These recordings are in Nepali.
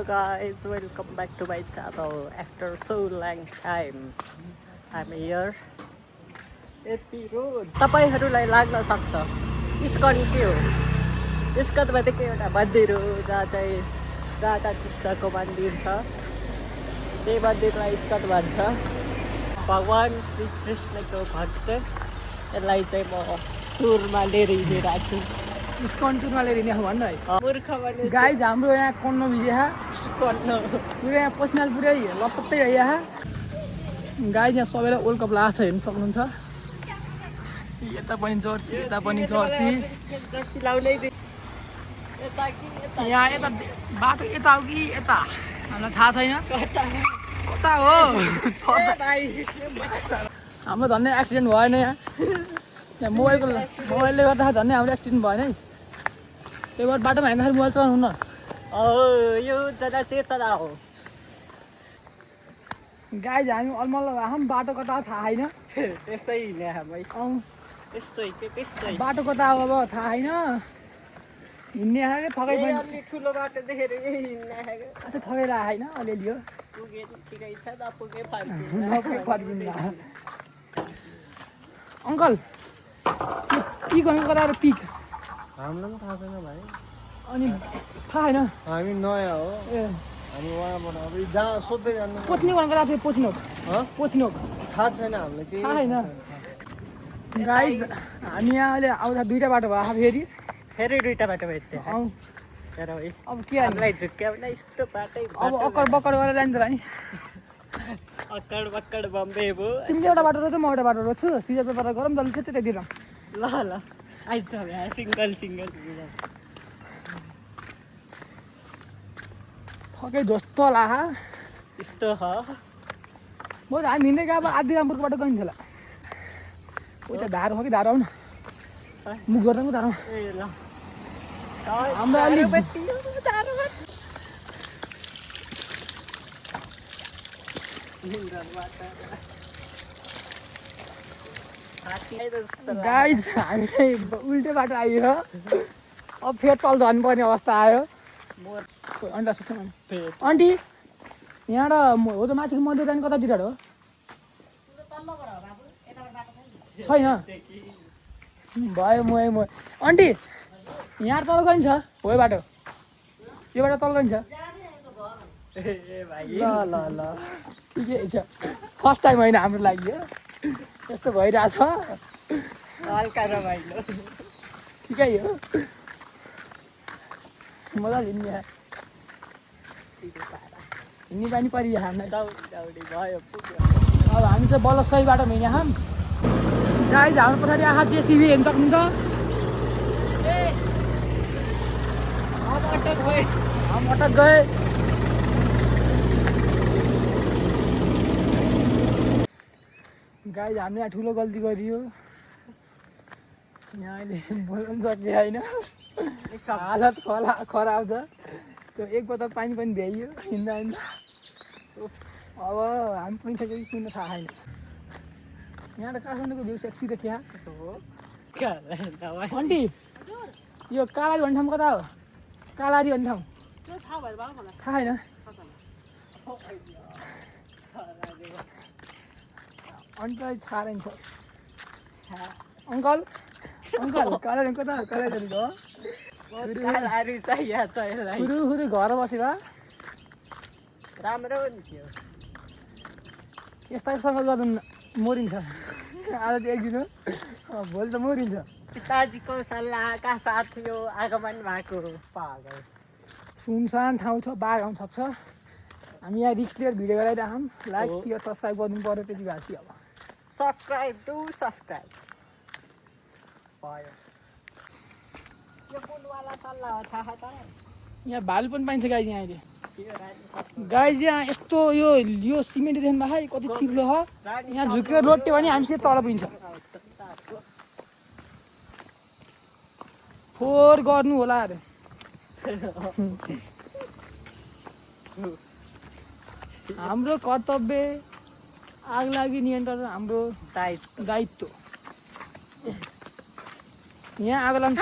guys, welcome back to my channel. After so long time, I'm here. यति रोड तपाईहरूलाई लाग्न सक्छ इस्कन के हो? इस्कन भनेको एउटा मन्दिर हो जहाँ चाहिँ राधा कृष्णको मन्दिर छ। त्यही मन्दिरलाई इस्कन भन्छ। भगवान् श्री कृष्णको भक्त। यसलाई चाहिँ म टुरमा लिएर हिँडिरहेको छु। इस्कन टुरमा लिएर हिँडेको भन्नु है। मूर्ख भने गाइज हाम्रो यहाँ कन्न भिजे कन्न पुरै यहाँ पसिनाल पुरै लपत्तै है यहाँ। गाइज यहाँ सबैलाई वर्ल्ड कप लास्ट हेर्नु सक्नुहुन्छ। यता पनि जर्सी, यता पनि जर्सी। जर्सी लाउनै यहाँ यता बाटो यता हो कि यता हामीलाई थाहा छैन कता हो। हाम्रो धन्य एक्सिडेन्ट भएन यहाँ मोबाइलले गर्दा धन्य हाम्रो एक्सिडेन्ट भएन है। त्यही भएर बाटोमा हिँड्दाखेरि मोबाइल चलाउनु न। यो जग्गा चेतना हो। गाइज हामी अलमल्ल हम बाटो कता थाहा छैन। त्यसै हिँड्ने हामी त्यसै बाटो कता हो अब थाहा छैन। हिँड्ने आएको थकै पनि अलि ठुलो बाटो देखेर हिँड्ने अच्छा थकेर आएन अलिअलि हो। पुगे ठिकै छ नपुगे फर्किँदा अङ्कल पिक भन्नु कता पिक हामीलाई पनि थाहा छैन भाइ। अनि थाहा छैन हामी नयाँ हो। ए हामी उहाँबाट अब जहाँ सोध्दै जानु पोच्ने भन्नु कता थियो पोच्नु थाहा छैन हामीलाई केही थाहा छैन। गाइज हामी यहाँ अहिले आउँदा दुईवटा बाटो भयो फेरि दुईवटा बाटो भयो त्यहाँ। अँ तर है अब के हामीलाई झुक्क्याउन यस्तो बाटै अब अक्कड बक्कड गरेर जान्छ नि। अक्कड बक्कड बम्बे भयो। तिमीले एउटा बाटो रोज्छ म एउटा बाटो रोज्छु सिजर पेपर गरौँ जल्दी चाहिँ त्यतातिर ल आइज सिङ्गल थकै जस्तो लाहा यस्तो ह म हामी हिँड्दै गयो अब आधी रामपुरको बाटो गइन्छ होला। उता धारो हो कि धारो आउन मुख गर्नु धारो ए ल हाम्रो अलिक गाइज हामीले उल्टे बाटो आयो। अब फेरि तल झर्नुपर्ने अवस्था आयो। अन्डा सुक्छ आन्टी यहाँबाट हो त माथिको मन्दिर जाने कतातिर हो छैन भयो म आन्टी यहाँ तल गइन्छ हो यो बाटो यो बाटो तल गइन्छ। ल ल ल ठिकै छ फर्स्ट टाइम होइन हाम्रो लागि हो यस्तो भइरहेछ हल्का रमाइलो ठिकै हो मजाले हिँड्ने हिँड्ने बानी परियो हामीलाई। भयो अब हामी चाहिँ बल्ल सही बाटोमा हिँड्ने खाम। गाइज हाम्रो पछाडि आँखा जेसिबी हेर्नु सक्नुहुन्छ। हम अटक गए। गाइज हामीले यहाँ ठुलो गल्ती गरियो। यहाँ अहिले बोल्नु सक्ने होइन हालत खराब छ। त्यो एक बोतल पानी पनि भ्याइयो हिँड्दा अब हामी पनि सकेको किन थाहा छैन। यहाँ त काठमाडौँको भ्यू सेक्सी देखिया आन्टी यो कालारी भन्ने ठाउँ कता हो? कालारी भन्ने ठाउँ थाहा छैन। अन्त थाहा रहेछ अङ्कल कालारी कता हो? कालारी हो हुरु घर बसेर राम्रो नि थियो। यस्तासँग गर्नु मरिन्छ आज त एक दिन हो भोलि त मरिन्छ। पिताजीको सल्लाहका साथ यो आगमन भएको पागल सुनसान ठाउँ छ बाघ आउनु सक्छ। हामी यहाँ रिक्स लिएर भिडियो गराइरहेछौँ। लाइक सेयर सब्सक्राइब गर्नु पऱ्यो त्यति भएको थियो। अब सब्सक्राइब भयो यो पुलवाला सल्लाह हो थाहा छ। यहाँ भालु पनि पाइन्छ गाइज यहाँ अहिले। गाइज यहाँ यस्तो यो सिमेन्ट देख्नु भएको कति चिप्लो छ। यहाँ झुकेर लोट्यो भने हामीसित तल पुगिन्छ। फोहोर गर्नु होला अरे हाम्रो कर्तव्य आग लागि नियन्त्रण हाम्रो दायित्व। यहाँ आगो लाग्नु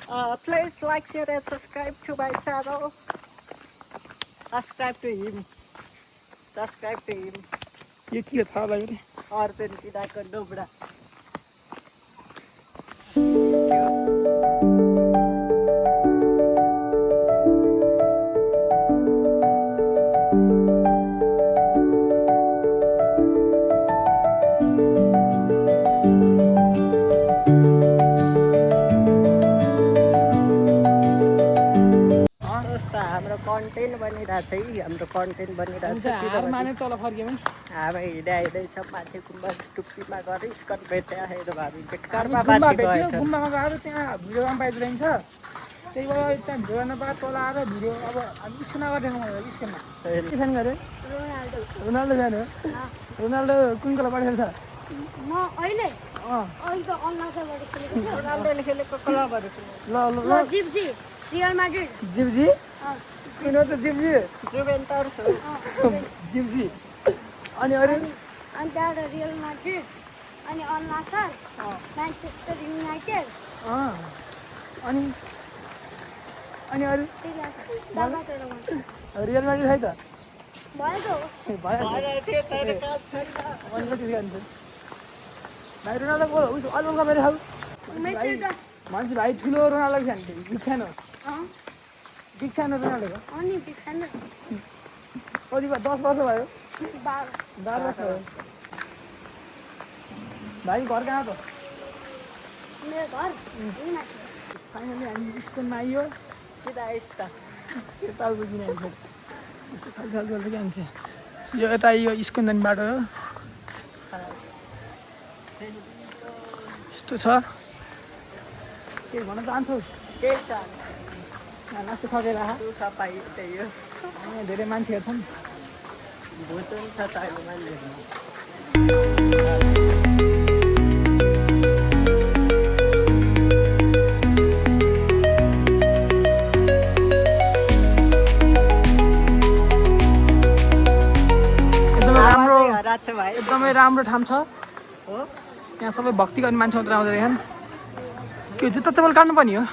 Please like, share and subscribe to my channel. Subscribe to him. Subscribe to him. यो के थाहा लाग्यो रे अर्जेन्टिनाको डोब्रा हाम्रो कन्टेन्ट बनिरहेछ है हाम्रो कन्टेन्ट बनिरहेछ माने तल फर्क्यौँ हामी हिँड्दै हिँड्दैछ माथि गुम्बा टुप्पीमा गएर स्कट भेट्यो भावी गुम्बा भेट्यो गुम्बामा गएर त्यहाँ भिडियो गर्न पाइँदो रहेछ त्यही भएर त्यहाँ भिडियो गर्न पाए तल आएर भिडियो अब हामी स्कुलमा गरिरहेको मलाई स्कुलमा के फ्यान गऱ्यो रोनाल्डो फ्यान हो रोनाल्डो कुन कलर पढेको छ म अहिले त अनलासबाट खेलेको रोनाल्डोले खेलेको क्लबहरू ल ल ल जिप्जी रियल माड्रिड जिप्जी किन त जिप्जी जुभेन्टस हो जिप्जी अनि अरू अनि त्यहाँबाट रियल माड्रिड अनि अनलासर म्यान्चेस्टर युनाइटेड अनि अनि अरू रियल माड्रिड है त भएको भयो भाइ रोनाल्डो बोल उस अलबल मेरे खाऊ मान्छे भाइ ठुलो रोनाल्डो फ्यान बिग फ्यान हो बिग फ्यान हो रोनाल्डोको अनि बिखान कति भयो 10 वर्ष भयो 12 वर्ष भयो भाइ घर कहाँ त मेरो घर फाइनली हामी स्कुलमा आइयो किन आइस् त यता किन आइन्छ यस्तो खालखाल गर्दै के आउँछ यो यता यो स्कुल जाने बाटो हो यस्तो छ के भन्न चाहन्छौ के छ लास्ट ठकेर तु तपाईँ त्यही हो धेरै मान्छेहरू छन् भुतुन छ त अहिले मान्छेहरू एकदमै राम्रो ठाउँ छ हो यहाँ सबै भक्ति गर्ने मान्छे मात्र आउँदै रहेछन् के जुत्ता चप्पल काट्नु पर्ने हो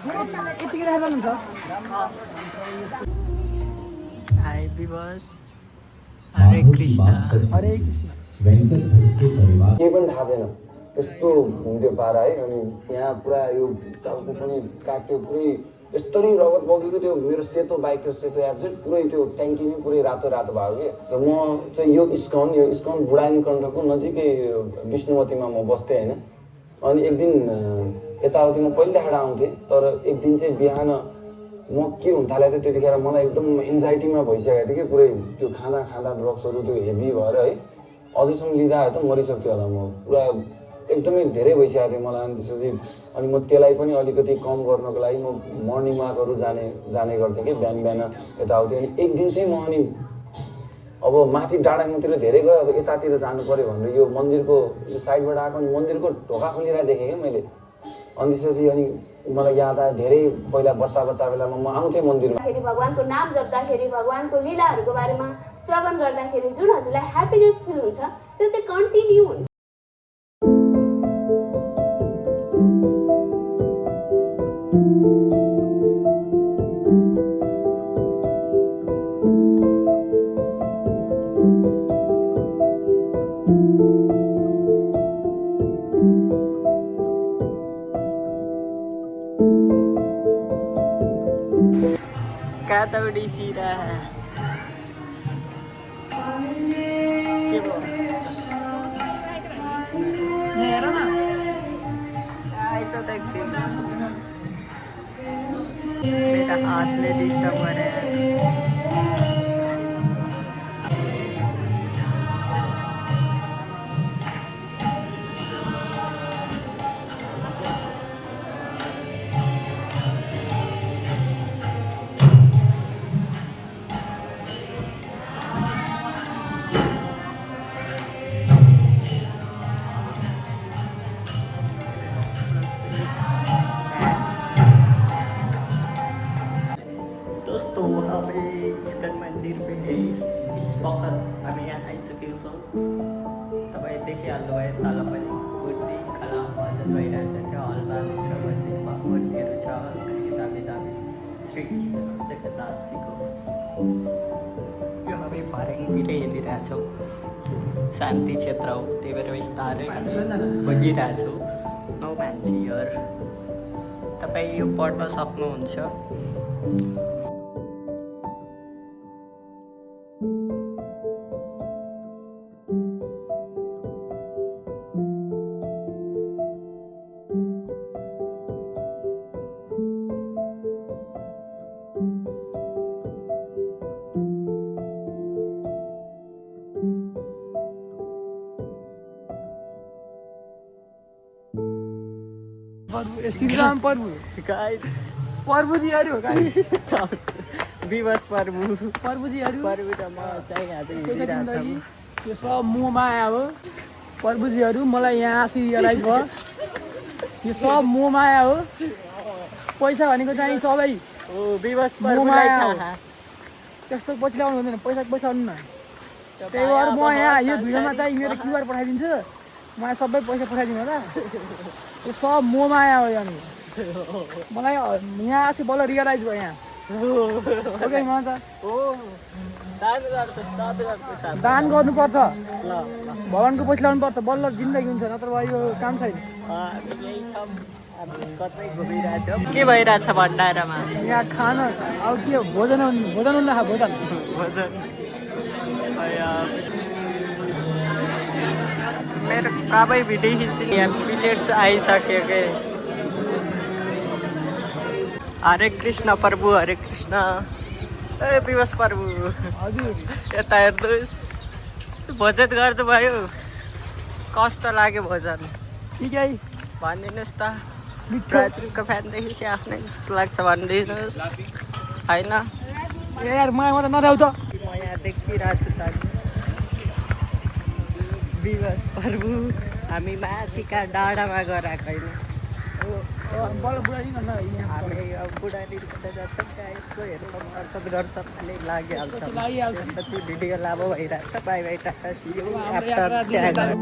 यतिकै राखेर जानुहुन्छ हाई विवास हरे कृष्ण हरे कृष्ण केही पनि थाहा छैन त्यस्तो हुन्थ्यो पारा है अनि यहाँ पुरा यो टाउको पनि काट्यो पुरै यस्तरी रगत बगेको त्यो मेरो सेतो बाइक थियो सेतो एप चाहिँ पुरै त्यो ट्याङ्की नै पुरै रातो रातो भयो कि र म चाहिँ यो इस्कन बुढानी कण्ठको नजिकै विष्णुवतीमा म बस्थेँ होइन अनि एक दिन यताउति म पहिलेबाट आउँथेँ तर एक दिन चाहिँ बिहान म के हुन थालेको थियो त्यतिखेर मलाई एकदम एन्जाइटीमा भइसकेको थियो कि पुरै त्यो खाँदा ड्रग्सहरू त्यो हेभी भएर है अझैसम्म लिँदा त मरिसक्थ्यो होला म पुरा एकदमै धेरै भइसकेको थियो मलाई अनि त्यसपछि अनि म त्यसलाई पनि अलिकति कम गर्नको लागि म मर्निङ वाकहरू जाने गर्थेँ कि बिहान यताउति अनि एक दिन चाहिँ म अनि अब माथि डाँडामुतिर धेरै गयो अब यतातिर जानु पऱ्यो भनेर यो मन्दिरको यो साइडबाट आएको अनि मन्दिरको ढोका खोलिरहेको देखेँ क्या मैले अनि त्यसपछि अनि मलाई याद आयो धेरै पहिला बच्चा बेलामा म आउँथेँ मन्दिरमा भगवानको नाम जप्दाखेरि भगवानको लीलाहरूको बारेमा श्रवण गर्दाखेरि जुन हजुरलाई ह्याप्पिनेस फिल हुन्छ त्यो चाहिँ कन्टिन्यू हुन्छ कातौडी सिरा के भयो हेर न आइज त एकछिन मेरो हातले डिस्टर्ब गरे दोस्तों हमें इस्कन मंदिर पे है इस वक्त हामी यहाँ आइसकेको छौँ तपाईँ देखिहाल्नु भयो तल पनि मूर्ति खडा भजन भइरहेछ त्यो हलमा भित्र मान्छेको यो हामी भर्याङतिर हेरिरहेछौँ शान्ति क्षेत्र हो त्यही भएर बिस्तारै बगिरहेछौँ नो मान्छे हियर तपाईँ यो पढ्न सक्नुहुन्छ श्रीराम प्रभु गाइस प्रभुजीहरू हो गाई विवश प्रभु प्रभुजीहरू प्रभु र म चाहिँ आज हिँडिरहेछौँ यो सब मोहमाया हो प्रभुजीहरू मलाई यहाँ आसी रियलाइज भयो यो सब मोहमाया हो पैसा भनेको चाहिँ सबै ओ विवश प्रभुलाई थाहा त्यस्तो पछि ल्याउनु हुँदैन पैसा आउनु न त्यही भएर म यहाँ यो भिडियोमा चाहिँ मेरो क्युआर पठाइदिन्छु म यहाँ सबै पैसा पठाइदिनु होला यो सब मोहमाया हो यहाँनिर मलाई यहाँ आसी बल्ल रियलाइज भयो यहाँ ओके म त ओ दान गर्छ दान गर्नुपर्छ ल भगवान्को पैसा ल्याउनु पर्छ बल्ल जिन्दगी हुन्छ नत्र भए यो काम छैन हामी यही छौँ अब कतै घुमिरहेछौँ के भइरहेछ भण्डारामा यहाँ खाना अब के हो भोजन हुन्न भोजन भोजन मेरो काबै भिडियो खिच्ने यहाँ प्लेट्स आइसक्यो के हरे कृष्ण प्रभु हरे कृष्ण ए विवश प्रभु हजुर यता हेर्नुहोस् भोजन गर्नुभयो कस्तो लाग्यो भोजन ठिकै भनिदिनुहोस् त मिठो ब्राजिलको फ्यानदेखि चाहिँ आफ्नै जस्तो लाग्छ भनिदिनुहोस् होइन यार म नल्याउ त म यहाँ देखिरहेको छु त विवश प्रभु हामी माथिका डाँडामा गएर आएको होइन बल्ल बुढाइ न हामी अब बुढानीबाट जान्छौँ त्यहाँ यसो हेर्छौँ गर्छौँ अनि लागिहाल्छ लागिहाल्छ। त्यसपछि भिडियो लामो भइरहेको छ bye bye tata see you हाम्रो यात्रा दिने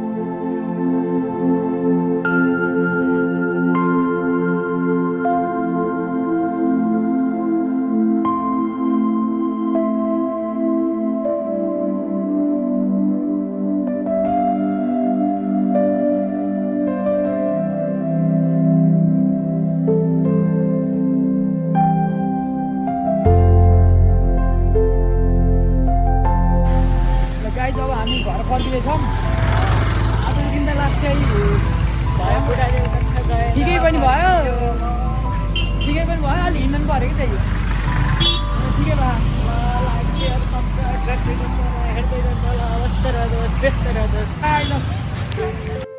गाई जब हामी घर फर्किँदैछौँ आजको दिन त लास्ट चाहिँ ठिकै पनि भयो अलि हिँड्नु पनि पऱ्यो कि त्यही ठिकै भयो हेर्दै व्यस्त रहनुहोस् आइल